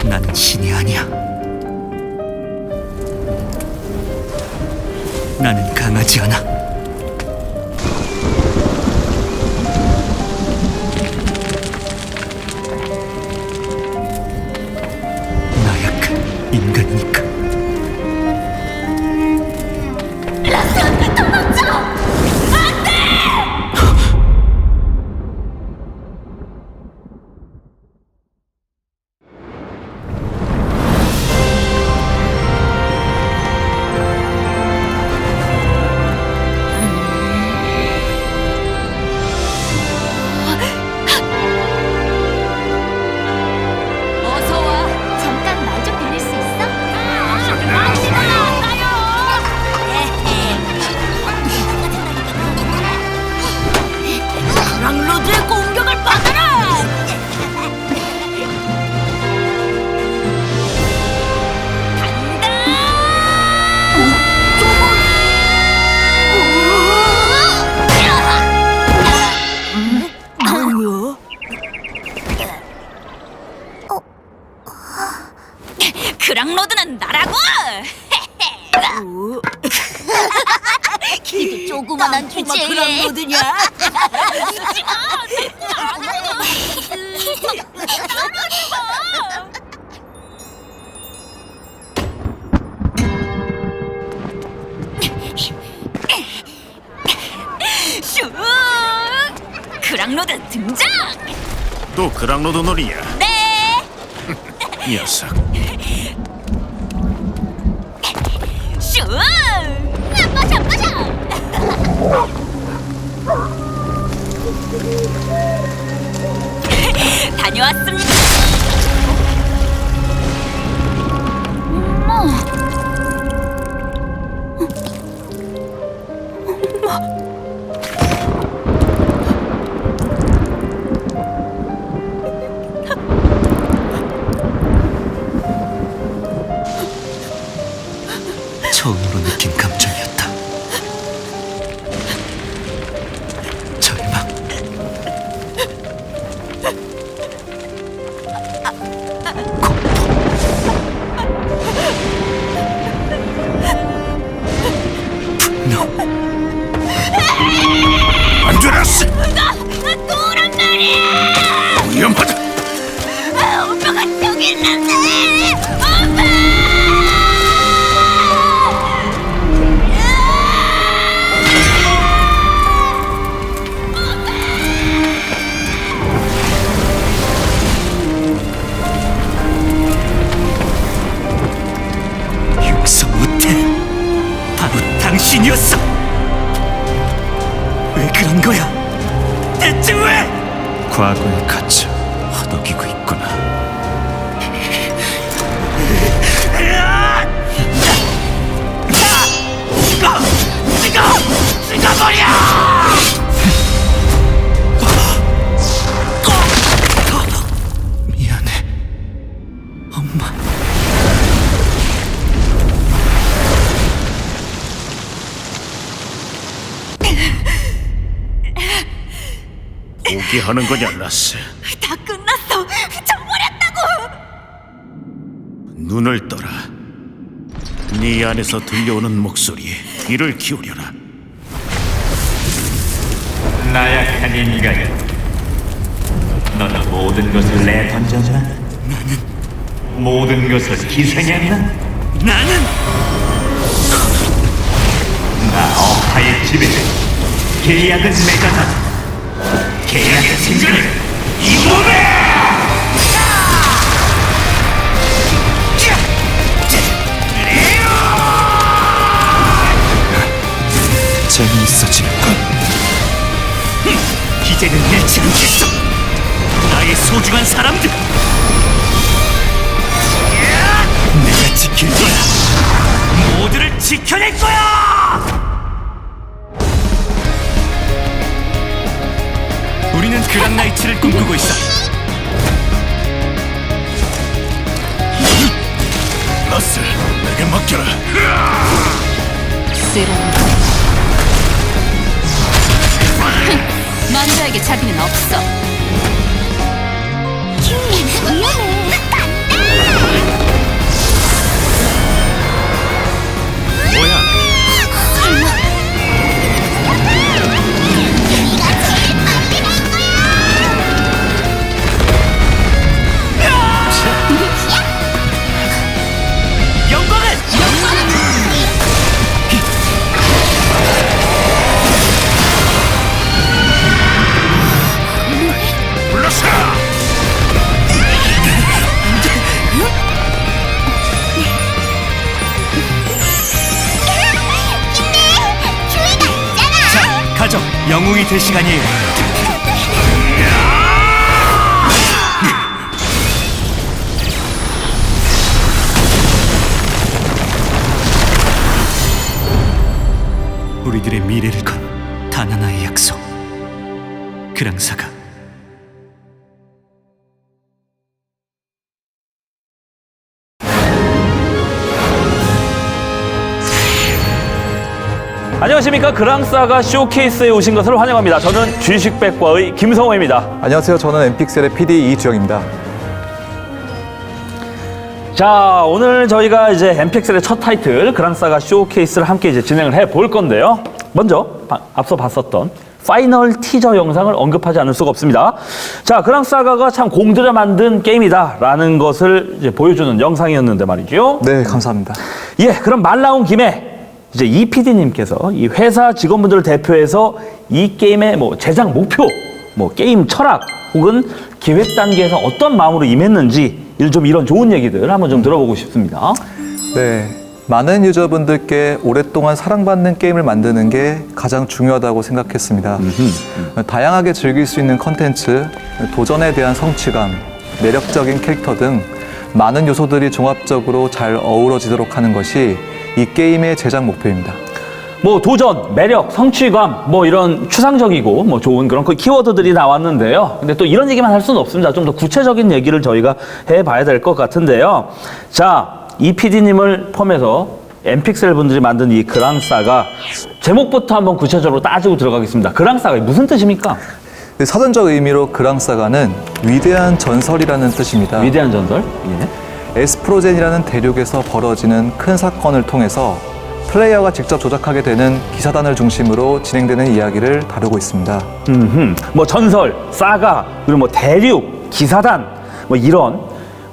나는 신이 아니야. 나는 강하지 않아. 나약한 인간이니까. 라스! 도망쳐! 안 돼! 어서 와. 잠깐 말 좀 빌릴 수 있어? 랑로드의 공격을 받아라! 뭐야? 그랑로드는 나라고! 이게 조그만한 주제에 그랑로드냐? 슈! 그랑로드 등장! 또 그랑로드 놀이야. 네! 녀석. 슈! 빠샤 빠샤! 다녀왔습니다. 처음으로 느낀 감정이었다. 절망. 분노. 안 되라스. 또란 말이야! 위험하다. 엄마가 저기 있는데! 엄마! 용서 못해. 바로 당신이었어. 왜 그런 거야? 대체 왜? 과거에 갇혀 허덕이고 있구나. 죽어버려! 미안해, 엄마. 포기하는 거냐, 라스? 다 끝났어! 잊어버렸다고! 눈을 떠라. 네 안에서 들려오는 목소리에 귀를 기울여라. 나약한 인간, 너는 모든 것을 내던졌나? 나는 모든 것을 희생했나? 나는 나 어파의 집에 계약은 맺었다. 계약의 생각을 이 몸에! 재미있어지는군. 이제는 잃지 않겠어. 나의 소중한 사람들. 내가 지킬 거야. 모두를 지켜낼 거야. 우리는 그랑나이츠를 꿈꾸고 있어. 라스, 내게 맡겨라. 만주에게 자비는 없어. 위험해. 가죠. 영웅이 될 시간이에요. 우리들의 미래를 건 단 하나의 약속. 그랑사가. 안녕하십니까. 그랑사가 쇼케이스에 오신 것을 환영합니다. 저는 주식백과의 김성호입니다. 안녕하세요. 저는 엠픽셀의 PD 이주영입니다. 자, 오늘 저희가 이제 엠픽셀의 첫 타이틀 그랑사가 쇼케이스를 함께 이제 진행을 해 볼 건데요. 먼저 앞서 봤었던 파이널 티저 영상을 언급하지 않을 수가 없습니다. 자, 그랑사가가 참 공들여 만든 게임이다라는 것을 이제 보여주는 영상이었는데 말이죠. 네, 감사합니다. 예, 그럼 말 나온 김에 이제 이 PD님께서 이 회사 직원분들을 대표해서 이 게임의 뭐 제작 목표, 뭐 게임 철학 혹은 기획 단계에서 어떤 마음으로 임했는지 좀 이런 좋은 얘기들 한번 좀 들어보고 싶습니다. 네, 많은 유저분들께 오랫동안 사랑받는 게임을 만드는 게 가장 중요하다고 생각했습니다. 다양하게 즐길 수 있는 컨텐츠, 도전에 대한 성취감, 매력적인 캐릭터 등 많은 요소들이 종합적으로 잘 어우러지도록 하는 것이 이 게임의 제작 목표입니다. 뭐 도전, 매력, 성취감 뭐 이런 추상적이고 뭐 좋은 그런 키워드들이 나왔는데요. 근데 또 이런 얘기만 할 수는 없습니다. 좀 더 구체적인 얘기를 저희가 해봐야 될 것 같은데요. 자, 이 PD님을 포함해서 엠픽셀 분들이 만든 이 그랑사가 제목부터 한번 구체적으로 따지고 들어가겠습니다. 그랑사가 무슨 뜻입니까? 사전적 의미로 그랑사가는 위대한 전설이라는 뜻입니다. 위대한 전설? 예. 에스프로젠이라는 대륙에서 벌어지는 큰 사건을 통해서 플레이어가 직접 조작하게 되는 기사단을 중심으로 진행되는 이야기를 다루고 있습니다. 뭐 전설, 사가, 그리고 뭐 대륙, 기사단, 뭐 이런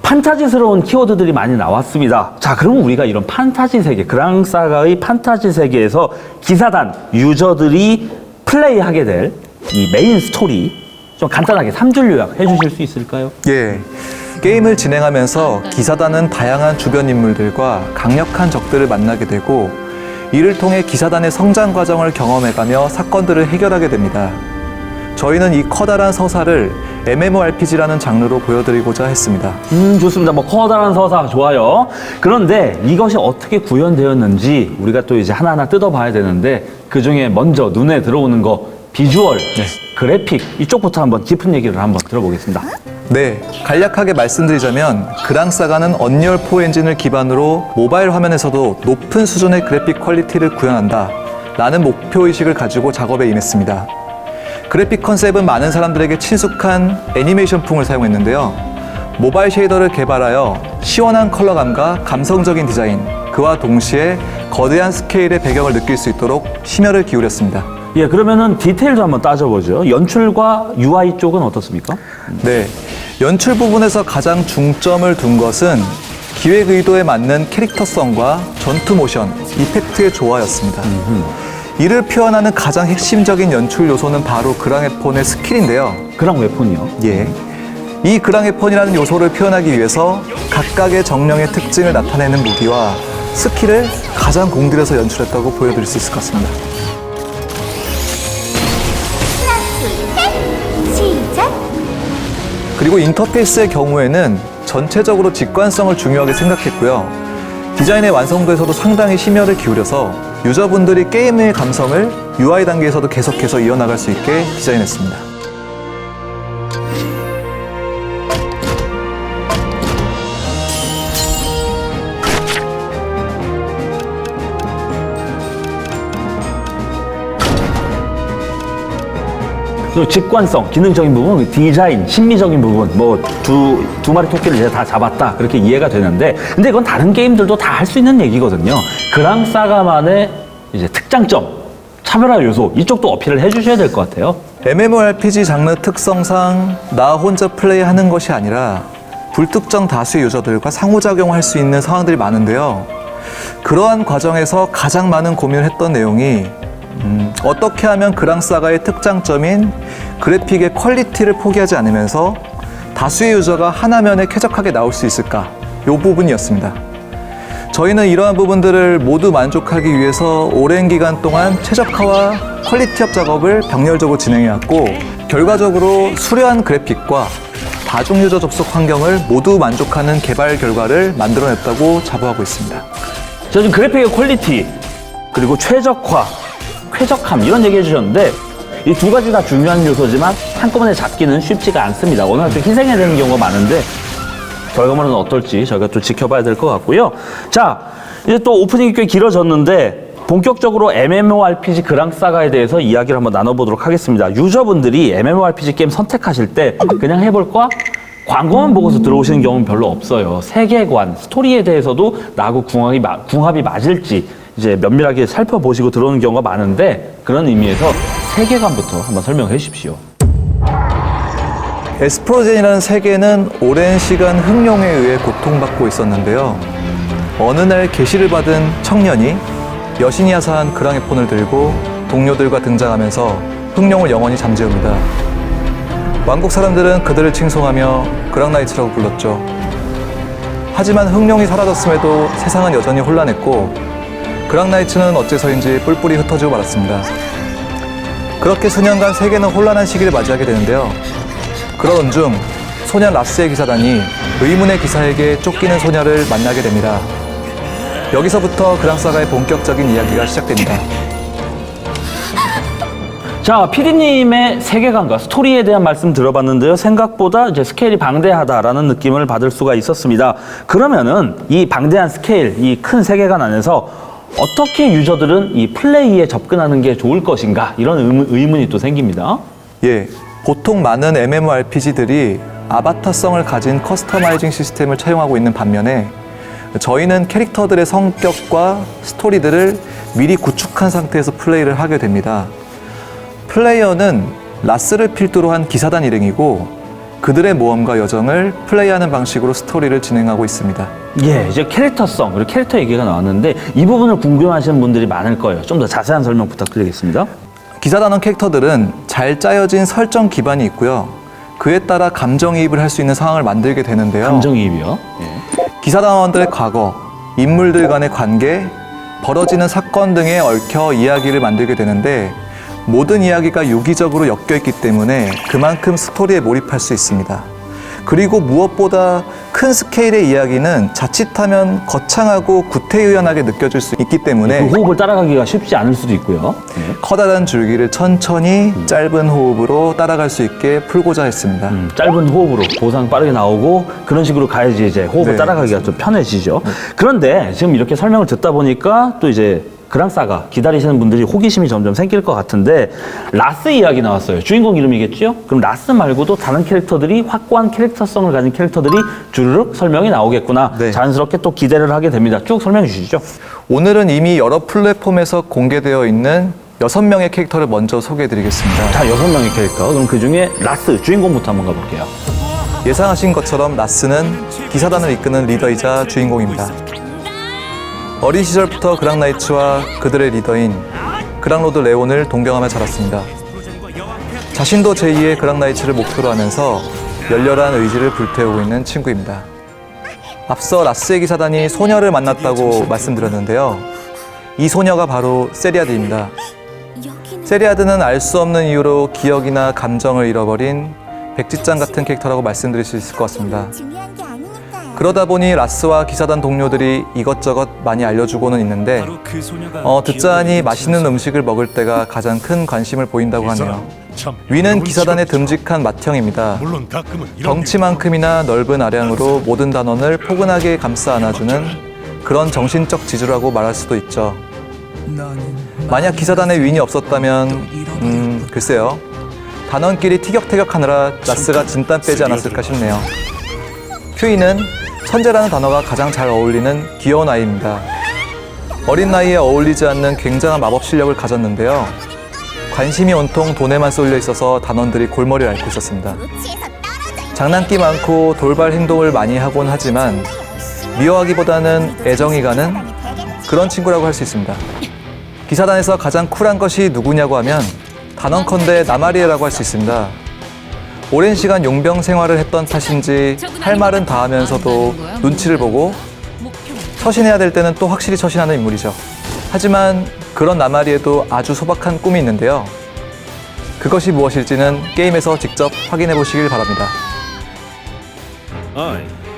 판타지스러운 키워드들이 많이 나왔습니다. 자, 그러면 우리가 이런 판타지 세계, 그랑사가의 판타지 세계에서 기사단, 유저들이 플레이하게 될 이 메인 스토리 좀 간단하게 3줄 요약해 주실 수 있을까요? 예. 게임을 진행하면서 기사단은 다양한 주변 인물들과 강력한 적들을 만나게 되고 이를 통해 기사단의 성장 과정을 경험해가며 사건들을 해결하게 됩니다. 저희는 이 커다란 서사를 MMORPG라는 장르로 보여드리고자 했습니다. 좋습니다. 뭐 커다란 서사 좋아요. 그런데 이것이 어떻게 구현되었는지 우리가 또 이제 하나하나 뜯어봐야 되는데 그 중에 먼저 눈에 들어오는 거 비주얼, 그래픽 이쪽부터 한번 깊은 얘기를 한번 들어보겠습니다. 네, 간략하게 말씀드리자면 그랑사가는 언리얼 4 엔진을 기반으로 모바일 화면에서도 높은 수준의 그래픽 퀄리티를 구현한다 라는 목표의식을 가지고 작업에 임했습니다. 그래픽 컨셉은 많은 사람들에게 친숙한 애니메이션풍을 사용했는데요. 모바일 쉐이더를 개발하여 시원한 컬러감과 감성적인 디자인, 그와 동시에 거대한 스케일의 배경을 느낄 수 있도록 심혈을 기울였습니다. 예, 그러면은 디테일도 한번 따져보죠. 연출과 UI 쪽은 어떻습니까? 네, 연출 부분에서 가장 중점을 둔 것은 기획 의도에 맞는 캐릭터성과 전투 모션, 이펙트의 조화였습니다. 이를 표현하는 가장 핵심적인 연출 요소는 바로 그랑웨폰의 스킬인데요. 그랑 웨폰이요? 예. 이 그랑웨폰이라는 요소를 표현하기 위해서 각각의 정령의 특징을 나타내는 무기와 스킬을 가장 공들여서 연출했다고 보여드릴 수 있을 것 같습니다. 시작. 그리고 인터페이스의 경우에는 전체적으로 직관성을 중요하게 생각했고요. 디자인의 완성도에서도 상당히 심혈을 기울여서 유저분들이 게임의 감성을 UI 단계에서도 계속해서 이어나갈 수 있게 디자인했습니다. 또 직관성, 기능적인 부분, 디자인, 심미적인 부분, 뭐 두 마리 토끼를 이제 다 잡았다 그렇게 이해가 되는데, 근데 이건 다른 게임들도 다 할 수 있는 얘기거든요. 그랑사가만의 이제 특장점, 차별화 요소 이쪽도 어필을 해주셔야 될 것 같아요. MMORPG 장르 특성상 나 혼자 플레이하는 것이 아니라 불특정 다수의 유저들과 상호작용할 수 있는 상황들이 많은데요. 그러한 과정에서 가장 많은 고민을 했던 내용이 어떻게 하면 그랑사가의 특장점인 그래픽의 퀄리티를 포기하지 않으면서 다수의 유저가 하나면에 쾌적하게 나올 수 있을까? 이 부분이었습니다. 저희는 이러한 부분들을 모두 만족하기 위해서 오랜 기간 동안 최적화와 퀄리티업 작업을 병렬적으로 진행해왔고, 결과적으로 수려한 그래픽과 다중 유저 접속 환경을 모두 만족하는 개발 결과를 만들어냈다고 자부하고 있습니다. 저 지금 그래픽의 퀄리티, 그리고 최적화, 쾌적함 이런 얘기 해주셨는데, 이 두 가지 다 중요한 요소지만 한꺼번에 잡기는 쉽지가 않습니다. 워낙 좀 희생해야 되는 경우가 많은데 결과물은 어떨지 저희가 또 지켜봐야 될 것 같고요. 자, 이제 또 오프닝이 꽤 길어졌는데 본격적으로 MMORPG 그랑사가에 대해서 이야기를 한번 나눠보도록 하겠습니다. 유저분들이 MMORPG 게임 선택하실 때 그냥 해볼까? 광고만 보고서 들어오시는 경우는 별로 없어요. 세계관, 스토리에 대해서도 나하고 궁합이 맞을지 이제 면밀하게 살펴보시고 들어오는 경우가 많은데, 그런 의미에서 세계관부터 한번 설명해 주십시오. 에스프로젠이라는 세계는 오랜 시간 흑룡에 의해 고통받고 있었는데요. 어느 날 계시를 받은 청년이 여신이 하사한 그랑의 폰을 들고 동료들과 등장하면서 흑룡을 영원히 잠재웁니다. 왕국 사람들은 그들을 칭송하며 그랑나이츠라고 불렀죠. 하지만 흑룡이 사라졌음에도 세상은 여전히 혼란했고, 그랑나이츠는 어째서인지 뿔뿔이 흩어지고 말았습니다. 그렇게 수년간 세계는 혼란한 시기를 맞이하게 되는데요. 그러던 중 소년 라스의 기사단이 의문의 기사에게 쫓기는 소녀를 만나게 됩니다. 여기서부터 그랑사가의 본격적인 이야기가 시작됩니다. 자, PD님의 세계관과 스토리에 대한 말씀 들어봤는데요. 생각보다 이제 스케일이 방대하다라는 느낌을 받을 수가 있었습니다. 그러면은 이 방대한 스케일, 이 큰 세계관 안에서 어떻게 유저들은 이 플레이에 접근하는 게 좋을 것인가, 이런 의문이 또 생깁니다. 예, 보통 많은 MMORPG들이 아바타성을 가진 커스터마이징 시스템을 차용하고 있는 반면에 저희는 캐릭터들의 성격과 스토리들을 미리 구축한 상태에서 플레이를 하게 됩니다. 플레이어는 라스를 필두로 한 기사단 일행이고, 그들의 모험과 여정을 플레이하는 방식으로 스토리를 진행하고 있습니다. 예, 이제 캐릭터성, 그리고 캐릭터 얘기가 나왔는데 이 부분을 궁금해하시는 분들이 많을 거예요. 좀 더 자세한 설명 부탁드리겠습니다. 기사단원 캐릭터들은 잘 짜여진 설정 기반이 있고요. 그에 따라 감정이입을 할 수 있는 상황을 만들게 되는데요. 감정이입이요? 예. 기사단원들의 과거, 인물들 간의 관계, 벌어지는 사건 등에 얽혀 이야기를 만들게 되는데, 모든 이야기가 유기적으로 엮여있기 때문에 그만큼 스토리에 몰입할 수 있습니다. 그리고 무엇보다 큰 스케일의 이야기는 자칫하면 거창하고 구태의연하게 느껴질 수 있기 때문에 그 호흡을 따라가기가 쉽지 않을 수도 있고요. 예. 커다란 줄기를 천천히 짧은 호흡으로 따라갈 수 있게 풀고자 했습니다. 짧은 호흡으로 보상 빠르게 나오고 그런 식으로 가야지 이제 호흡을 네. 따라가기가 좀 편해지죠. 그런데 지금 이렇게 설명을 듣다 보니까 또 이제 그랑사가 기다리시는 분들이 호기심이 점점 생길 것 같은데, 라스 이야기 나왔어요. 주인공 이름이겠죠? 그럼 라스 말고도 다른 캐릭터들이, 확고한 캐릭터성을 가진 캐릭터들이 주르륵 설명이 나오겠구나. 네. 자연스럽게 또 기대를 하게 됩니다. 쭉 설명해 주시죠. 오늘은 이미 여러 플랫폼에서 공개되어 있는 6명의 캐릭터를 먼저 소개해드리겠습니다. 자, 6명의 캐릭터. 그럼 그 중에 라스, 주인공부터 한번 가볼게요. 예상하신 것처럼 라스는 기사단을 이끄는 리더이자 주인공입니다. 어린 시절부터 그랑나이츠와 그들의 리더인 그랑로드 레온을 동경하며 자랐습니다. 자신도 제2의 그랑나이츠를 목표로 하면서 열렬한 의지를 불태우고 있는 친구입니다. 앞서 라스의 기사단이 소녀를 만났다고 말씀드렸는데요. 이 소녀가 바로 세리아드입니다. 세리아드는 알 수 없는 이유로 기억이나 감정을 잃어버린 백지장 같은 캐릭터라고 말씀드릴 수 있을 것 같습니다. 그러다 보니 라스와 기사단 동료들이 이것저것 많이 알려주고는 있는데 듣자 하니 맛있는 음식을 먹을 때가 가장 큰 관심을 보인다고 하네요. 위는 기사단의 듬직한 맏형입니다. 덩치만큼이나 넓은 아량으로 모든 단원을 포근하게 감싸 안아주는 그런 정신적 지주라고 말할 수도 있죠. 만약 기사단에 윈이 없었다면 글쎄요. 단원끼리 티격태격하느라 라스가 진땀 빼지 않았을까 싶네요. 퓨이는 천재라는 단어가 가장 잘 어울리는 귀여운 아이입니다. 어린 나이에 어울리지 않는 굉장한 마법 실력을 가졌는데요. 관심이 온통 돈에만 쏠려 있어서 단원들이 골머리를 앓고 있었습니다. 장난기 많고 돌발 행동을 많이 하곤 하지만 미워하기보다는 애정이 가는 그런 친구라고 할 수 있습니다. 기사단에서 가장 쿨한 것이 누구냐고 하면 단언컨대 나마리에라고 할 수 있습니다. 오랜 시간 용병 생활을 했던 탓인지 할 말은 다 하면서도 눈치를 보고 처신해야 될 때는 또 확실히 처신하는 인물이죠. 하지만 그런 나마리에도 아주 소박한 꿈이 있는데요. 그것이 무엇일지는 게임에서 직접 확인해 보시길 바랍니다.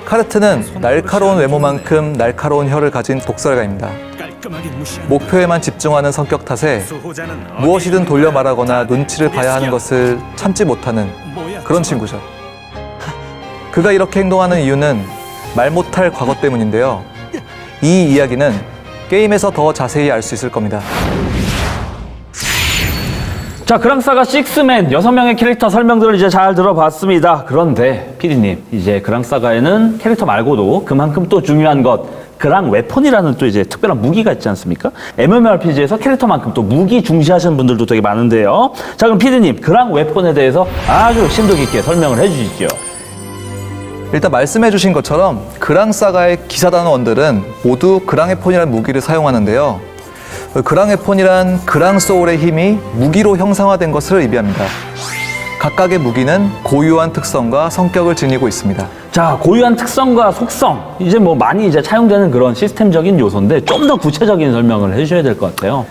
카르트는 날카로운 외모만큼 날카로운 혀를 가진 독설가입니다. 깔끔하게 무시하는 목표에만 집중하는 성격 탓에 수호자는 무엇이든 돌려 말하거나 눈치를 봐야 하는 것을 참지 못하는 그런 친구죠. 그가 이렇게 행동하는 이유는 말 못할 과거 때문인데요. 이 이야기는 게임에서 더 자세히 알 수 있을 겁니다. 자, 그랑사가 6맨 6명의 캐릭터 설명들을 이제 잘 들어봤습니다. 그런데 PD님, 이제 그랑사가에는 캐릭터 말고도 그만큼 또 중요한 것, 그랑 웨폰이라는 또 이제 특별한 무기가 있지 않습니까? MMORPG에서 캐릭터만큼 또 무기 중시하시는 분들도 되게 많은데요. 자, 그럼 PD님, 그랑 웨폰에 대해서 아주 심도 깊게 설명을 해주시죠. 일단 말씀해 주신 것처럼 그랑사가의 기사단원들은 모두 그랑에폰이라는 무기를 사용하는데요. 그랑에폰이란 그랑소울의 힘이 무기로 형상화된 것을 의미합니다. 각각의 무기는 고유한 특성과 성격을 지니고 있습니다. 자, 고유한 특성과 속성, 이제 뭐 많이 이제 차용되는 그런 시스템적인 요소인데 좀 더 구체적인 설명을 해주셔야 될 것 같아요.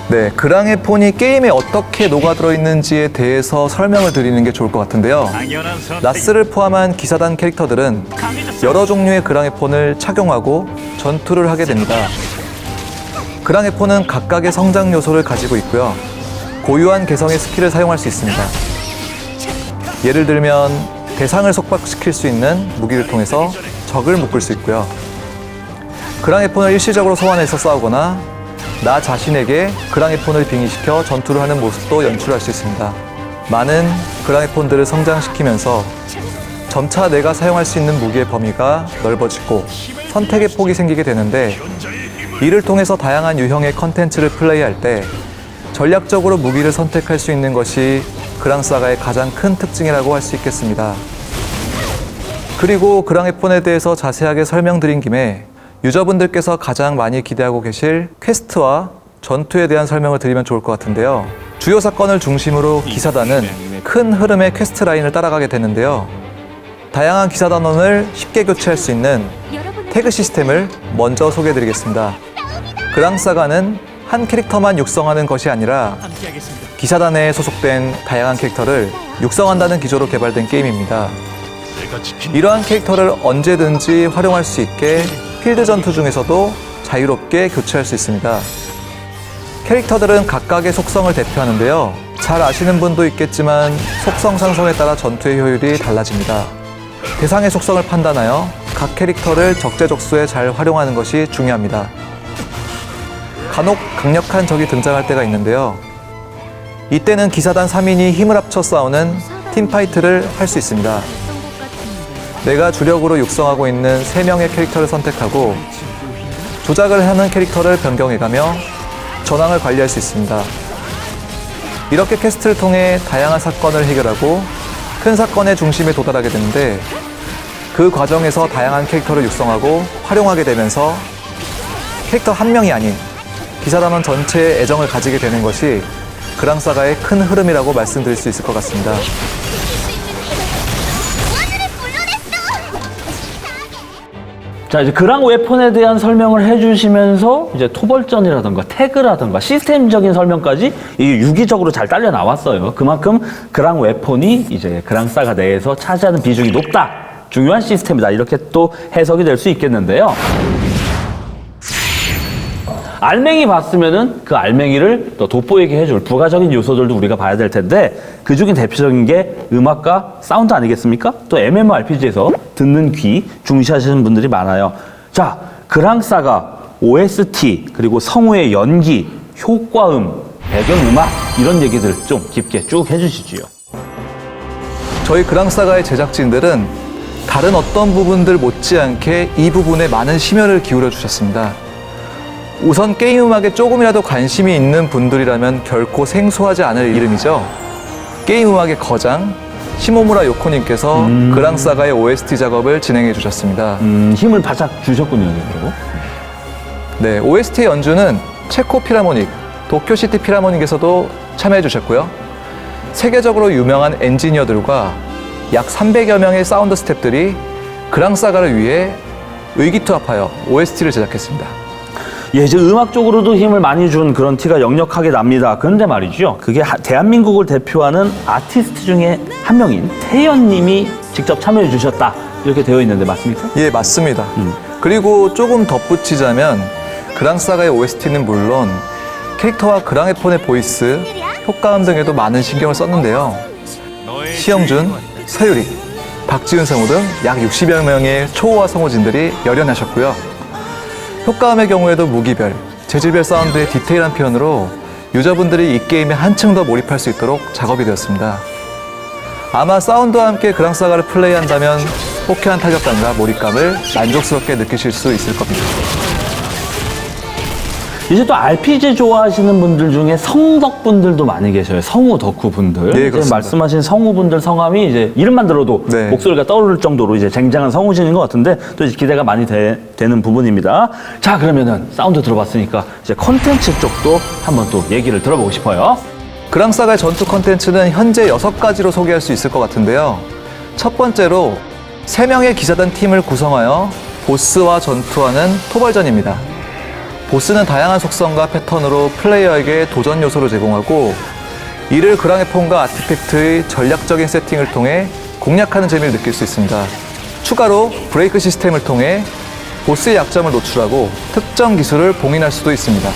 네, 그랑에폰이 게임에 어떻게 녹아들어 있는지에 대해서 설명을 드리는 게 좋을 것 같은데요. 당연한 선택. 라스를 포함한 기사단 캐릭터들은 여러 종류의 그랑에폰을 착용하고 전투를 하게 됩니다. 그랑에폰은 각각의 성장 요소를 가지고 있고요. 고유한 개성의 스킬을 사용할 수 있습니다. 예를 들면 대상을 속박시킬 수 있는 무기를 통해서 적을 묶을 수 있고요. 그랑에폰을 일시적으로 소환해서 싸우거나 나 자신에게 그랑에폰을 빙의시켜 전투를 하는 모습도 연출할 수 있습니다. 많은 그랑에폰들을 성장시키면서 점차 내가 사용할 수 있는 무기의 범위가 넓어지고 선택의 폭이 생기게 되는데 이를 통해서 다양한 유형의 컨텐츠를 플레이할 때 전략적으로 무기를 선택할 수 있는 것이 그랑사가의 가장 큰 특징이라고 할 수 있겠습니다. 그리고 그랑에폰에 대해서 자세하게 설명드린 김에 유저분들께서 가장 많이 기대하고 계실 퀘스트와 전투에 대한 설명을 드리면 좋을 것 같은데요. 주요 사건을 중심으로 기사단은 큰 흐름의 퀘스트 라인을 따라가게 되는데요. 다양한 기사단원을 쉽게 교체할 수 있는 태그 시스템을 먼저 소개해드리겠습니다. 그랑사가는 한 캐릭터만 육성하는 것이 아니라 기사단에 소속된 다양한 캐릭터를 육성한다는 기조로 개발된 게임입니다. 이러한 캐릭터를 언제든지 활용할 수 있게 필드 전투 중에서도 자유롭게 교체할 수 있습니다. 캐릭터들은 각각의 속성을 대표하는데요. 잘 아시는 분도 있겠지만 속성 상승에 따라 전투의 효율이 달라집니다. 대상의 속성을 판단하여 각 캐릭터를 적재적소에 잘 활용하는 것이 중요합니다. 간혹 강력한 적이 등장할 때가 있는데요. 이때는 기사단 3인이 힘을 합쳐 싸우는 팀파이트를 할 수 있습니다. 내가 주력으로 육성하고 있는 3명의 캐릭터를 선택하고 조작을 하는 캐릭터를 변경해가며 전황을 관리할 수 있습니다. 이렇게 퀘스트를 통해 다양한 사건을 해결하고 큰 사건의 중심에 도달하게 되는데 그 과정에서 다양한 캐릭터를 육성하고 활용하게 되면서 캐릭터 한 명이 아닌 기사단원 전체의 애정을 가지게 되는 것이 그랑사가의 큰 흐름이라고 말씀드릴 수 있을 것 같습니다. 자, 이제 그랑 웨폰에 대한 설명을 해주시면서 이제 토벌전이라든가 태그라든가 시스템적인 설명까지 이게 유기적으로 잘 딸려 나왔어요. 그만큼 그랑 웨폰이 이제 그랑사가 내에서 차지하는 비중이 높다. 중요한 시스템이다. 이렇게 또 해석이 될 수 있겠는데요. 알맹이 봤으면은 그 알맹이를 또 돋보이게 해줄 부가적인 요소들도 우리가 봐야 될 텐데 그 중에 대표적인 게 음악과 사운드 아니겠습니까? 또 MMORPG에서 듣는 귀 중시하시는 분들이 많아요. 자, 그랑사가 OST 그리고 성우의 연기, 효과음, 배경음악 이런 얘기들 좀 깊게 쭉 해주시지요. 저희 그랑사가의 제작진들은 다른 어떤 부분들 못지않게 이 부분에 많은 심혈을 기울여 주셨습니다. 우선 게임 음악에 조금이라도 관심이 있는 분들이라면 결코 생소하지 않을 이름이죠. 게임 음악의 거장 시모무라 요코님께서 그랑사가의 OST 작업을 진행해 주셨습니다. 힘을 바짝 주셨군요. 그리고. 네, OST 연주는 체코 필하모닉, 도쿄시티 필하모닉에서도 참여해 주셨고요. 세계적으로 유명한 엔지니어들과 약 300여 명의 사운드 스태프들이 그랑사가를 위해 의기투합하여 OST를 제작했습니다. 예, 이제 음악적으로도 힘을 많이 준 그런 티가 역력하게 납니다. 그런데 말이죠. 그게 대한민국을 대표하는 아티스트 중에 한 명인 태연님이 직접 참여해 주셨다. 이렇게 되어 있는데 맞습니까? 예, 맞습니다. 그리고 조금 덧붙이자면 그랑사가의 OST는 물론 캐릭터와 그랑에폰의 보이스, 효과음 등에도 많은 신경을 썼는데요. 시영준, 서유리, 박지은 성우 등 약 60여 명의 초호화 성우진들이 열연하셨고요. 효과음의 경우에도 무기별, 재질별 사운드의 디테일한 표현으로 유저분들이 이 게임에 한층 더 몰입할 수 있도록 작업이 되었습니다. 아마 사운드와 함께 그랑사가를 플레이한다면 호쾌한 타격감과 몰입감을 만족스럽게 느끼실 수 있을 겁니다. 이제 또 RPG 좋아하시는 분들 중에 성덕분들도 많이 계셔요. 성우 덕후분들. 네, 이제 그렇습니다. 말씀하신 성우분들 성함이 이제 이름만 들어도 네. 목소리가 떠오를 정도로 이제 쟁쟁한 성우진인 것 같은데 또 이제 기대가 많이 되는 부분입니다. 자, 그러면은 사운드 들어봤으니까 이제 컨텐츠 쪽도 한번 또 얘기를 들어보고 싶어요. 그랑사가의 전투 컨텐츠는 현재 6가지로 소개할 수 있을 것 같은데요. 첫 번째로 3명의 기사단 팀을 구성하여 보스와 전투하는 토벌전입니다. 보스는 다양한 속성과 패턴으로 플레이어에게 도전 요소를 제공하고 이를 그랑에폰과 아티팩트의 전략적인 세팅을 통해 공략하는 재미를 느낄 수 있습니다. 추가로 브레이크 시스템을 통해 보스의 약점을 노출하고 특정 기술을 봉인할 수도 있습니다.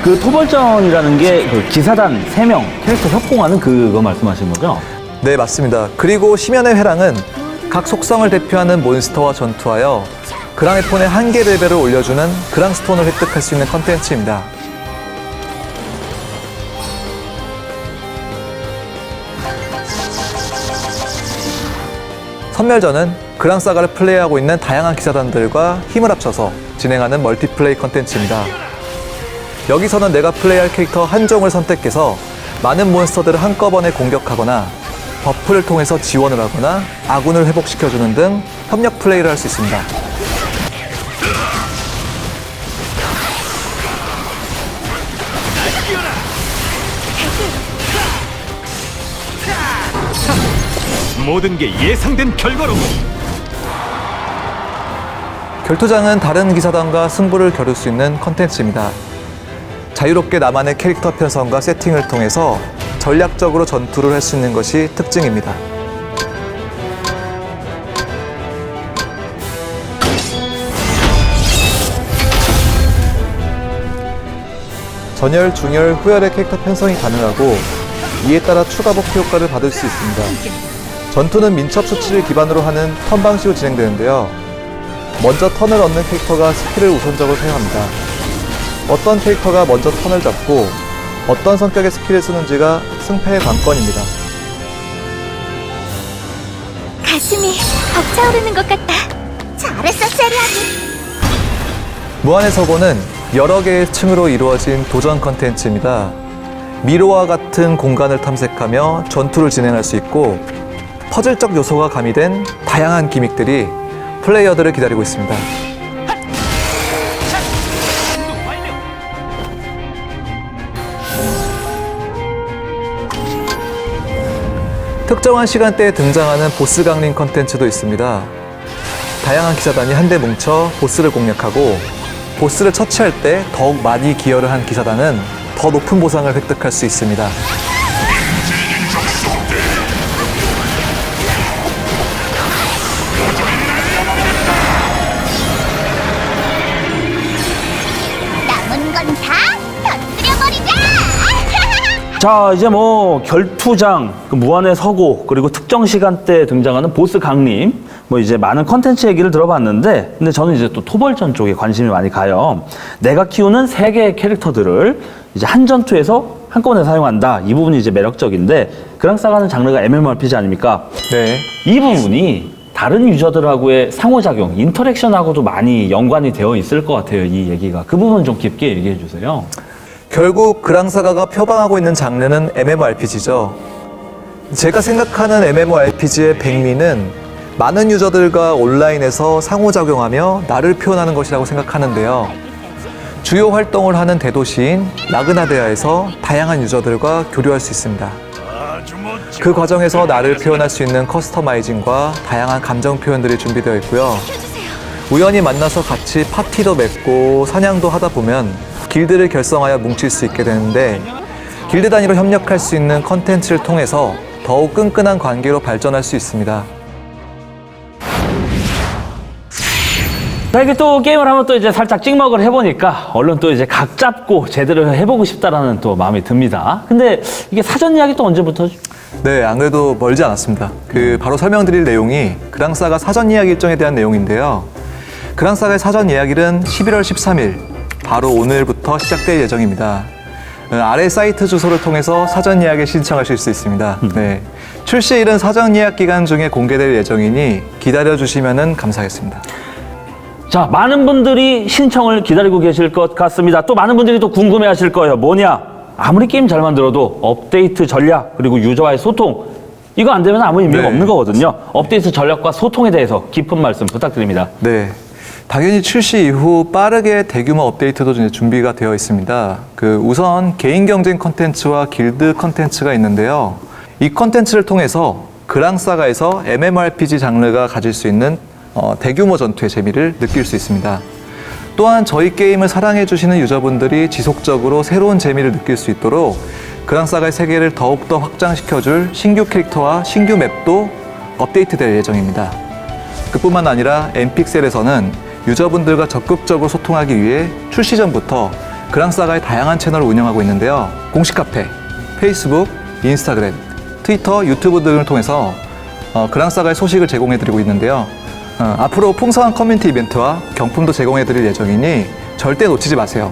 그 토벌전이라는 게 그 기사단 3명 캐릭터 협공하는 그거 말씀하시는 거죠? 네, 맞습니다. 그리고 심연의 회랑은 각 속성을 대표하는 몬스터와 전투하여 그랑에폰의 한계 레벨을 올려주는 그랑스톤을 획득할 수 있는 컨텐츠입니다. 선멸전은 그랑사가를 플레이하고 있는 다양한 기사단들과 힘을 합쳐서 진행하는 멀티플레이 컨텐츠입니다. 여기서는 내가 플레이할 캐릭터 한 종을 선택해서 많은 몬스터들을 한꺼번에 공격하거나 버프를 통해서 지원을 하거나 아군을 회복시켜주는 등 협력 플레이를 할 수 있습니다. 모든 게 예상된 결과로 결투장은 다른 기사단과 승부를 겨룰 수 있는 컨텐츠입니다. 자유롭게 나만의 캐릭터 편성과 세팅을 통해서 전략적으로 전투를 할 수 있는 것이 특징입니다. 전열, 중열, 후열의 캐릭터 편성이 가능하고 이에 따라 추가 버프 효과를 받을 수 있습니다. 전투는 민첩 수치를 기반으로 하는 턴 방식으로 진행되는데요. 먼저 턴을 얻는 캐릭터가 스킬을 우선적으로 사용합니다. 어떤 캐릭터가 먼저 턴을 잡고 어떤 성격의 스킬을 쓰는지가 승패의 관건입니다. 가슴이 벅차오르는 것 같다. 잘했어, 세리아기. 무한의 서버는 여러 개의 층으로 이루어진 도전 컨텐츠입니다. 미로와 같은 공간을 탐색하며 전투를 진행할 수 있고 퍼즐적 요소가 가미된 다양한 기믹들이 플레이어들을 기다리고 있습니다. 특정한 시간대에 등장하는 보스 강림 컨텐츠도 있습니다. 다양한 기사단이 한데 뭉쳐 보스를 공략하고 보스를 처치할 때 더욱 많이 기여를 한 기사단은 더 높은 보상을 획득할 수 있습니다. 남은 건 다 터뜨려버리자! 자, 이제 뭐 결투장, 그 무한의 서고, 그리고 특정 시간대에 등장하는 보스 강림, 뭐 이제 많은 컨텐츠 얘기를 들어봤는데, 근데 저는 이제 또 토벌전 쪽에 관심이 많이 가요. 내가 키우는 3개의 캐릭터들을 이제 한 전투에서 한꺼번에 사용한다. 이 부분이 이제 매력적인데, 그랑사가는 장르가 MMORPG 아닙니까? 네. 이 부분이 다른 유저들하고의 상호작용, 인터랙션하고도 많이 연관이 되어 있을 것 같아요, 이 얘기가. 그 부분 좀 깊게 얘기해 주세요. 결국 그랑사가가 표방하고 있는 장르는 MMORPG죠. 제가 생각하는 MMORPG의 백미는 많은 유저들과 온라인에서 상호작용하며 나를 표현하는 것이라고 생각하는데요. 주요 활동을 하는 대도시인 라그나데아에서 다양한 유저들과 교류할 수 있습니다. 그 과정에서 나를 표현할 수 있는 커스터마이징과 다양한 감정 표현들이 준비되어 있고요. 우연히 만나서 같이 파티도 맺고 사냥도 하다 보면 길드를 결성하여 뭉칠 수 있게 되는데, 길드 단위로 협력할 수 있는 컨텐츠를 통해서 더욱 끈끈한 관계로 발전할 수 있습니다. 자, 이게 또 게임을 하면 또 이제 살짝 찍먹을 해보니까 얼른 또 이제 각 잡고 제대로 해보고 싶다라는 또 마음이 듭니다. 근데 이게 사전 이야기 또 언제부터? 네, 안 그래도 멀지 않았습니다. 바로 설명드릴 내용이 그랑사가 사전 예약 일정에 대한 내용인데요. 그랑사가의 사전 예약일은 11월 13일, 바로 오늘부터 시작될 예정입니다. 아래 사이트 주소를 통해서 사전 예약에 신청하실 수 있습니다. 네, 출시일은 사전 예약 기간 중에 공개될 예정이니 기다려주시면 감사하겠습니다. 자, 많은 분들이 신청을 기다리고 계실 것 같습니다. 또 많은 분들이 또 궁금해하실 거예요. 뭐냐? 아무리 게임 잘 만들어도 업데이트 전략, 그리고 유저와의 소통, 이거 안 되면 아무 의미가 네. 없는 거거든요. 업데이트 전략과 소통에 대해서 깊은 말씀 부탁드립니다. 네, 당연히 출시 이후 빠르게 대규모 업데이트도 이제 준비가 되어 있습니다. 우선 개인 경쟁 컨텐츠와 길드 컨텐츠가 있는데요. 이 컨텐츠를 통해서 그랑사가에서 MMORPG 장르가 가질 수 있는 대규모 전투의 재미를 느낄 수 있습니다. 또한 저희 게임을 사랑해주시는 유저분들이 지속적으로 새로운 재미를 느낄 수 있도록 그랑사가의 세계를 더욱더 확장시켜줄 신규 캐릭터와 신규 맵도 업데이트될 예정입니다. 그뿐만 아니라 엠픽셀에서는 유저분들과 적극적으로 소통하기 위해 출시 전부터 그랑사가의 다양한 채널을 운영하고 있는데요. 공식 카페, 페이스북, 인스타그램, 트위터, 유튜브 등을 통해서 그랑사가의 소식을 제공해드리고 있는데요. 앞으로 풍성한 커뮤니티 이벤트와 경품도 제공해드릴 예정이니 절대 놓치지 마세요.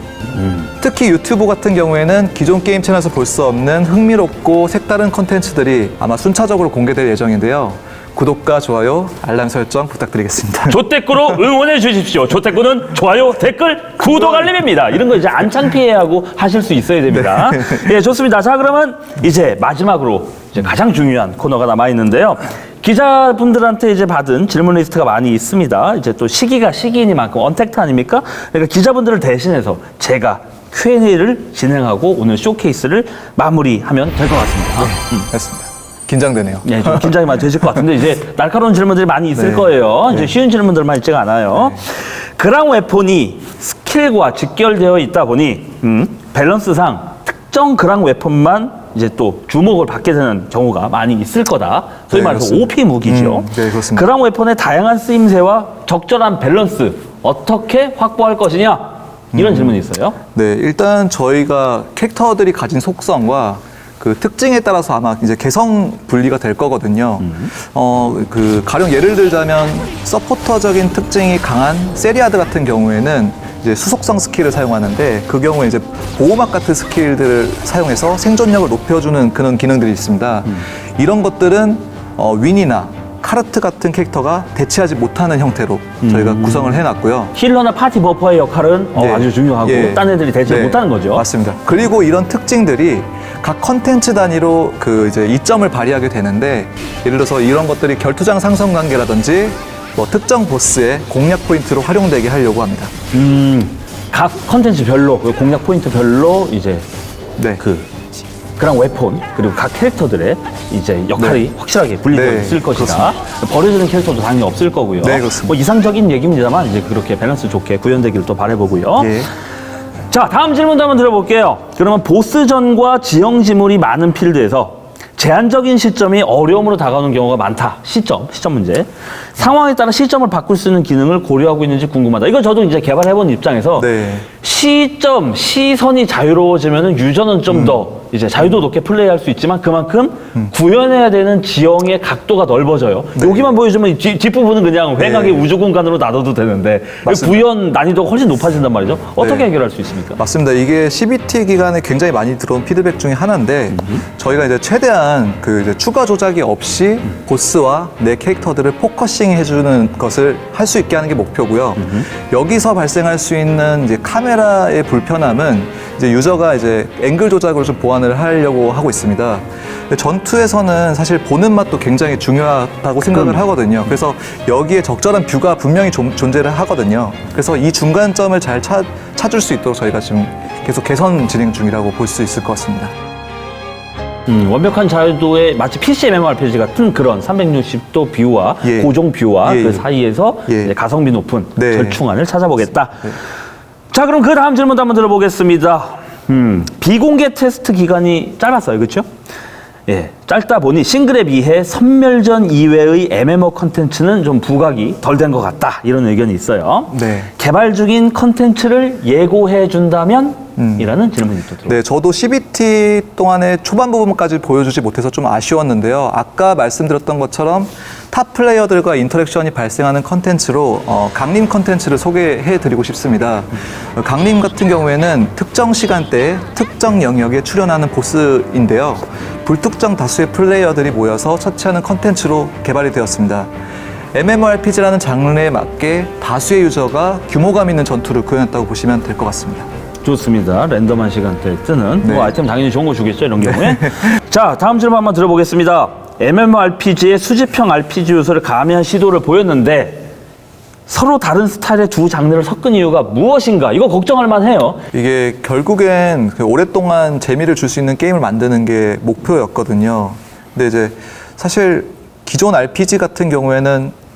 특히 유튜브 같은 경우에는 기존 게임 채널에서 볼 수 없는 흥미롭고 색다른 컨텐츠들이 아마 순차적으로 공개될 예정인데요. 구독과 좋아요, 알람 설정 부탁드리겠습니다. 조댓구로 응원해 주십시오. 조댓구는 좋아요, 댓글, 구독, 알림입니다. 이런 거 이제 안 창피해하고 하실 수 있어야 됩니다. 예, 좋습니다. 자, 그러면 이제 마지막으로 이제 가장 중요한 코너가 남아 있는데요. 기자분들한테 이제 받은 질문 리스트가 많이 있습니다. 이제 또 시기가 시기이니만큼 언택트 아닙니까? 그러니까 기자분들을 대신해서 제가 Q&A를 진행하고 오늘 쇼케이스를 마무리하면 될 것 같습니다. 됐습니다. 긴장되네요. 네, 좀 긴장이 많이 되실 것 같은데 이제 날카로운 질문들이 많이 있을 네. 거예요. 이제 쉬운 질문들만 있지가 않아요. 그랑 웨폰이 스킬과 직결되어 있다 보니 밸런스상 특정 그랑 웨폰만 이제 또 주목을 받게 되는 경우가 많이 있을 거다. 소위 네, 말해서 그렇습니다. OP 무기죠. 네, 그렇습니다. 그랑 웨폰의 다양한 쓰임새와 적절한 밸런스 어떻게 확보할 것이냐? 이런 질문이 있어요. 네, 일단 저희가 캐릭터들이 가진 속성과 특징에 따라서 아마 이제 개성 분리가 될 거거든요. 가령 예를 들자면 서포터적인 특징이 강한 세리아드 같은 경우에는 이제 수속성 스킬을 사용하는데, 그 경우에 이제 보호막 같은 스킬들을 사용해서 생존력을 높여주는 그런 기능들이 있습니다. 이런 것들은 윈이나 카르트 같은 캐릭터가 대체하지 못하는 형태로 저희가 구성을 해놨고요. 힐러나 파티 버퍼의 역할은 네. 아주 중요하고 예. 딴 애들이 대체 네. 못하는 거죠. 맞습니다. 그리고 이런 특징들이 각 컨텐츠 단위로 이제 이점을 발휘하게 되는데, 예를 들어서 이런 것들이 결투장 상성 관계라든지 특정 보스의 공략 포인트로 활용되게 하려고 합니다. 각 컨텐츠별로 공략 포인트별로 이제 네. 그랑 웨폰 그리고 각 캐릭터들의 이제 역할이 네. 확실하게 분리되어 네, 있을 것이다. 버려지는 캐릭터도 당연히 없을 거고요. 네, 그렇습니다. 뭐 이상적인 얘기입니다만 이제 그렇게 밸런스 좋게 구현되기를 또 바라보고요. 예. 자, 다음 질문도 한번 드려볼게요. 그러면 보스전과 지형 지물이 많은 필드에서 제한적인 시점이 어려움으로 다가오는 경우가 많다. 시점 문제. 상황에 따라 시점을 바꿀 수 있는 기능을 고려하고 있는지 궁금하다. 이거 저도 이제 개발해본 입장에서 네. 시선이 자유로워지면은 유저는 좀 더 이제 자유도 높게 플레이할 수 있지만 그만큼 구현해야 되는 지형의 각도가 넓어져요. 여기만 보여주면 뒷부분은 그냥 횡하게 우주 공간으로 놔둬도 되는데 맞습니다. 구현 난이도가 훨씬 높아진단 말이죠. 어떻게 해결할 수 있습니까? 맞습니다. 이게 CBT 기간에 굉장히 많이 들어온 피드백 중에 하나인데 저희가 이제 최대한 그 이제 추가 조작이 없이 보스와 내 캐릭터들을 포커싱 해주는 것을 할 수 있게 하는 게 목표고요. 여기서 발생할 수 있는 이제 카메라의 불편함은 이제 유저가 이제 앵글 조작으로 좀 보완을 하려고 하고 있습니다. 근데 전투에서는 사실 보는 맛도 굉장히 중요하다고 생각을 하거든요. 그래서 여기에 적절한 뷰가 분명히 존재를 하거든요. 그래서 이 중간점을 잘 찾을 수 있도록 저희가 지금 계속 개선 진행 중이라고 볼 수 있을 것 같습니다. 완벽한 자유도의 마치 PC MMORPG 같은 그런 360도 뷰와 예. 고정 뷰와 예, 그 예. 사이에서 예. 이제 가성비 높은 네. 절충안을 찾아보겠다. 자, 그럼 그 다음 질문도 한번 들어보겠습니다. 비공개 테스트 기간이 짧았어요, 그렇죠? 예, 짧다 보니 싱글에 비해 선멸전 이외의 MMO 컨텐츠는 좀 부각이 덜 된 것 같다, 이런 의견이 있어요. 네. 개발 중인 컨텐츠를 예고해 준다면? 이라는 질문이 또 들어요. 네, 저도 CBT 동안의 초반 부분까지 보여주지 못해서 좀 아쉬웠는데요. 아까 말씀드렸던 것처럼 탑 플레이어들과 인터랙션이 발생하는 컨텐츠로 강림 컨텐츠를 소개해드리고 싶습니다. 강림 같은 경우에는 특정 시간대에 특정 영역에 출연하는 보스인데요. 불특정 다수의 플레이어들이 모여서 처치하는 컨텐츠로 개발이 되었습니다. MMORPG라는 장르에 맞게 다수의 유저가 규모감 있는 전투를 구현했다고 보시면 될 것 같습니다. 좋습니다. 랜덤한 시간대에 뜨는 네. 뭐 아이템 당연히 좋은 거 주겠죠, 이런 경우에. 자, 다음 질문 한번 들어보겠습니다. MMORPG의 수집형 RPG 요소를 가미한 시도를 보였는데 서로 다른 스타일의 두 장르를 섞은 이유가 무엇인가? 이거 걱정할 만해요. 이게 결국엔 그 오랫동안 재미를 줄 수 있는 게임을 만드는 게 목표였거든요. 근데 이제 사실 기존 RPG 같은 경우에는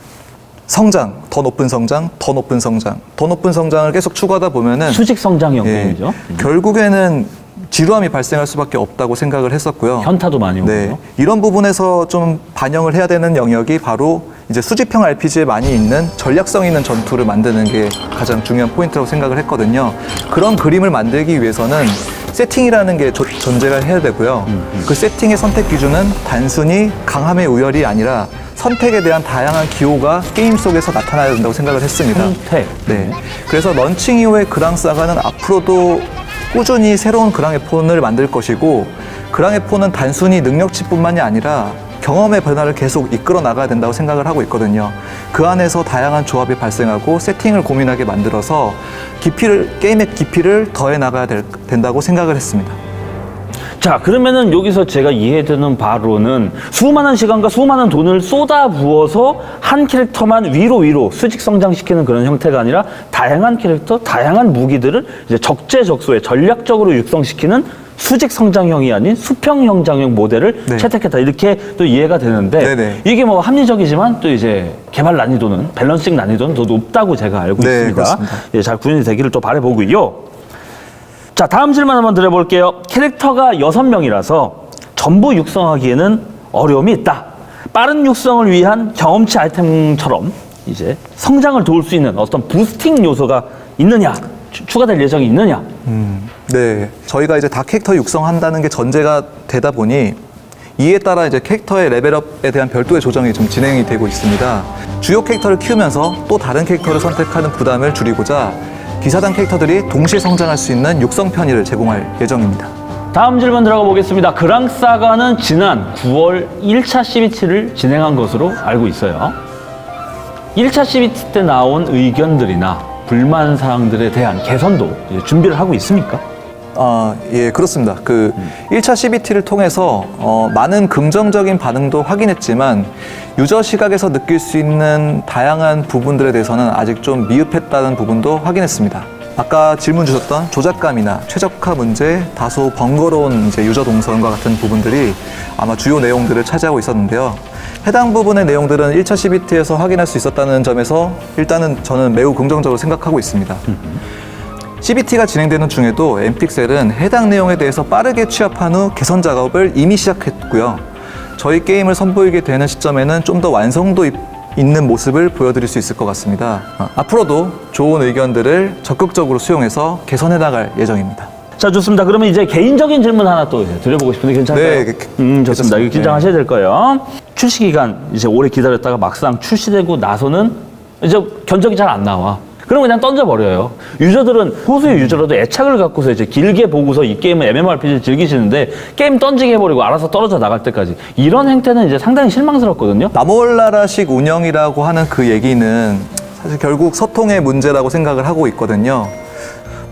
성장, 더 높은 성장, 더 높은 성장, 더 높은 성장을 계속 추구하다 보면은 수직 성장형 예, 게임이죠. 결국에는 지루함이 발생할 수밖에 없다고 생각을 했었고요. 현타도 많이 오고요. 네, 이런 부분에서 좀 반영을 해야 되는 영역이 바로 이제 수집형 RPG에 많이 있는 전략성 있는 전투를 만드는 게 가장 중요한 포인트라고 생각을 했거든요. 그런 그림을 만들기 위해서는 세팅이라는 게 존재가 해야 되고요. 그 세팅의 선택 기준은 단순히 강함의 우열이 아니라 선택에 대한 다양한 기호가 게임 속에서 나타나야 된다고 생각을 했습니다. 선택. 네. 그래서 런칭 이후의 그랑사가는 앞으로도 꾸준히 새로운 그랑에폰을 만들 것이고 그랑에폰은 단순히 능력치뿐만이 아니라 경험의 변화를 계속 이끌어 나가야 된다고 생각을 하고 있거든요. 그 안에서 다양한 조합이 발생하고 세팅을 고민하게 만들어서 게임의 깊이를 더해 나가야 된다고 생각을 했습니다. 자, 그러면은 여기서 제가 이해되는 바로는 수많은 시간과 수많은 돈을 쏟아부어서 한 캐릭터만 위로 수직 성장시키는 그런 형태가 아니라 다양한 캐릭터, 다양한 무기들을 이제 적재적소에 전략적으로 육성시키는 수직 성장형이 아닌 수평 성장형 모델을 네. 채택했다, 이렇게 또 이해가 되는데 네네. 이게 뭐 합리적이지만 또 이제 개발 난이도는, 밸런싱 난이도는 더 높다고 제가 알고 네, 있습니다. 그렇습니다. 예, 잘 구현이 되기를 또 바라보고요. 자, 다음 질문 한번 드려볼게요. 캐릭터가 6명이라서 전부 육성하기에는 어려움이 있다. 빠른 육성을 위한 경험치 아이템처럼 이제 성장을 도울 수 있는 어떤 부스팅 요소가 있느냐, 추가될 예정이 있느냐. 네, 저희가 이제 다 캐릭터 육성한다는 게 전제가 되다 보니 이에 따라 이제 캐릭터의 레벨업에 대한 별도의 조정이 좀 진행이 되고 있습니다. 주요 캐릭터를 키우면서 또 다른 캐릭터를 선택하는 부담을 줄이고자 기사단 캐릭터들이 동시에 성장할 수 있는 육성 편의를 제공할 예정입니다. 다음 질문 들어가 보겠습니다. 그랑사가는 지난 9월 1차 CBT를 진행한 것으로 알고 있어요. 1차 CBT 때 나온 의견들이나 불만 사항들에 대한 개선도 이제 준비를 하고 있습니까? 예, 그렇습니다. 그 1차 CBT를 통해서 많은 긍정적인 반응도 확인했지만 유저 시각에서 느낄 수 있는 다양한 부분들에 대해서는 아직 좀 미흡했다는 부분도 확인했습니다. 아까 질문 주셨던 조작감이나 최적화 문제, 다소 번거로운 이제 유저 동선과 같은 부분들이 아마 주요 내용들을 차지하고 있었는데요. 해당 부분의 내용들은 1차 CBT에서 확인할 수 있었다는 점에서 일단은 저는 매우 긍정적으로 생각하고 있습니다. CBT가 진행되는 중에도 엠픽셀은 해당 내용에 대해서 빠르게 취합한 후 개선 작업을 이미 시작했고요. 저희 게임을 선보이게 되는 시점에는 좀 더 완성도 있는 모습을 보여드릴 수 있을 것 같습니다. 앞으로도 좋은 의견들을 적극적으로 수용해서 개선해 나갈 예정입니다. 자, 좋습니다. 그러면 이제 개인적인 질문 하나 또 이제 드려보고 싶은데 괜찮을까요? 네, 좋습니다. 이거 긴장하셔야 될 거예요. 출시 기간 이제 오래 기다렸다가 막상 출시되고 나서는 이제 견적이 잘 안 나와. 그럼 그냥 던져버려요. 유저들은 소수의 유저라도 애착을 갖고서 이제 길게 보고서 이 게임은 MMORPG를 즐기시는데 게임 던지게 해버리고 알아서 떨어져 나갈 때까지 이런 행태는 이제 상당히 실망스럽거든요. 나몰라라식 운영이라고 하는 그 얘기는 사실 결국 소통의 문제라고 생각을 하고 있거든요.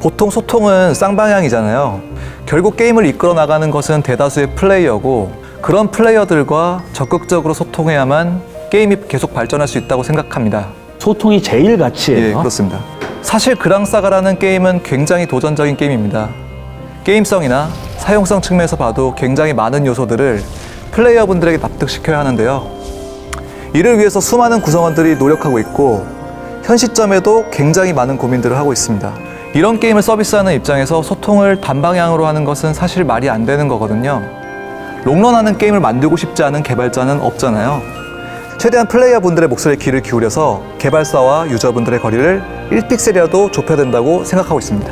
보통 소통은 쌍방향이잖아요. 결국 게임을 이끌어 나가는 것은 대다수의 플레이어고 그런 플레이어들과 적극적으로 소통해야만 게임이 계속 발전할 수 있다고 생각합니다. 소통이 제일 가치예요. 예, 그렇습니다. 사실 그랑사가라는 게임은 굉장히 도전적인 게임입니다. 게임성이나 사용성 측면에서 봐도 굉장히 많은 요소들을 플레이어분들에게 납득시켜야 하는데요. 이를 위해서 수많은 구성원들이 노력하고 있고 현 시점에도 굉장히 많은 고민들을 하고 있습니다. 이런 게임을 서비스하는 입장에서 소통을 단방향으로 하는 것은 사실 말이 안 되는 거거든요. 롱런하는 게임을 만들고 싶지 않은 개발자는 없잖아요. 최대한 플레이어분들의 목소리에 귀를 기울여서 개발사와 유저분들의 거리를 1픽셀이라도 좁혀야 된다고 생각하고 있습니다.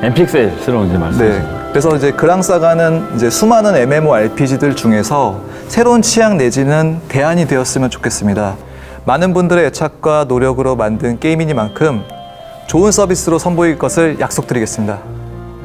엠픽셀스러운 이제 말씀이시죠. 네. 그래서 이제 그랑사가는 이제 수많은 MMORPG들 중에서 새로운 취향 내지는 대안이 되었으면 좋겠습니다. 많은 분들의 애착과 노력으로 만든 게임이니만큼 좋은 서비스로 선보일 것을 약속드리겠습니다.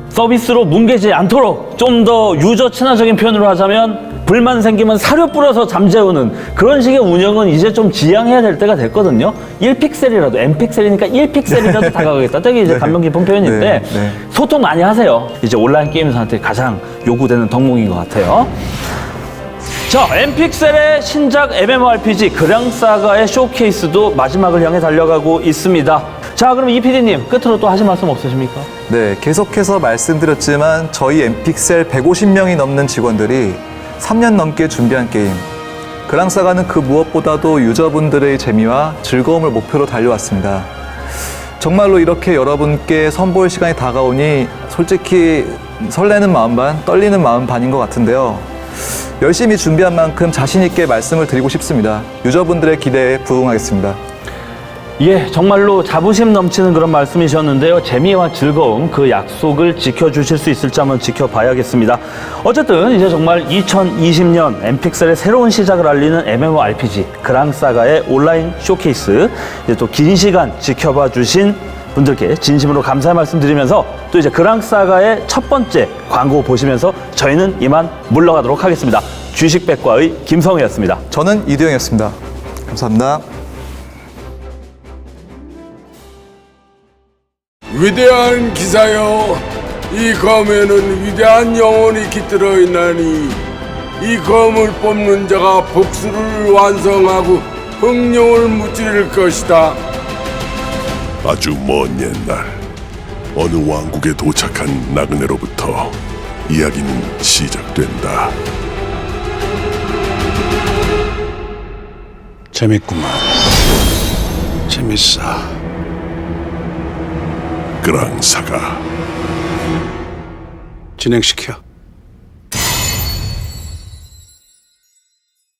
서비스로 뭉개지 않도록 좀 더 유저 친화적인 표현으로 하자면 불만 생기면 사료 뿌려서 잠재우는 그런 식의 운영은 이제 좀 지양해야 될 때가 됐거든요. 1픽셀이라도 M픽셀이니까 1픽셀이라도 다가가겠다. 되게 이제 감명 깊은 표현인데 소통 많이 하세요. 이제 온라인 게임에서한테 가장 요구되는 덕목인 것 같아요. 자, M픽셀의 신작 MMORPG 그랑사가의 쇼케이스도 마지막을 향해 달려가고 있습니다. 자, 그럼 이 PD님 끝으로 또 하실 말씀 없으십니까? 네, 계속해서 말씀드렸지만 저희 엠픽셀 150명이 넘는 직원들이 3년 넘게 준비한 게임 그랑사가는 그 무엇보다도 유저분들의 재미와 즐거움을 목표로 달려왔습니다. 정말로 이렇게 여러분께 선보일 시간이 다가오니 솔직히 설레는 마음 반, 떨리는 마음 반인 것 같은데요. 열심히 준비한 만큼 자신 있게 말씀을 드리고 싶습니다. 유저분들의 기대에 부응하겠습니다. 예, 정말로 자부심 넘치는 그런 말씀이셨는데요. 재미와 즐거움, 그 약속을 지켜주실 수 있을지 한번 지켜봐야겠습니다. 어쨌든 이제 정말 2020년 엠픽셀의 새로운 시작을 알리는 MMORPG 그랑사가의 온라인 쇼케이스 이제 또 긴 시간 지켜봐 주신 분들께 진심으로 감사의 말씀 드리면서 또 이제 그랑사가의 첫 번째 광고 보시면서 저희는 이만 물러가도록 하겠습니다. 주식백과의 김성우였습니다. 저는 이두영이었습니다. 감사합니다. 위대한 기사여, 이 검에는 위대한 영혼이 깃들어 있나니 이 검을 뽑는 자가 복수를 완성하고 흥룡을 무찌를 것이다. 아주 먼 옛날 어느 왕국에 도착한 나그네로부터 이야기는 시작된다. 재밌구만. 재밌어. 그랑사가 진행시켜.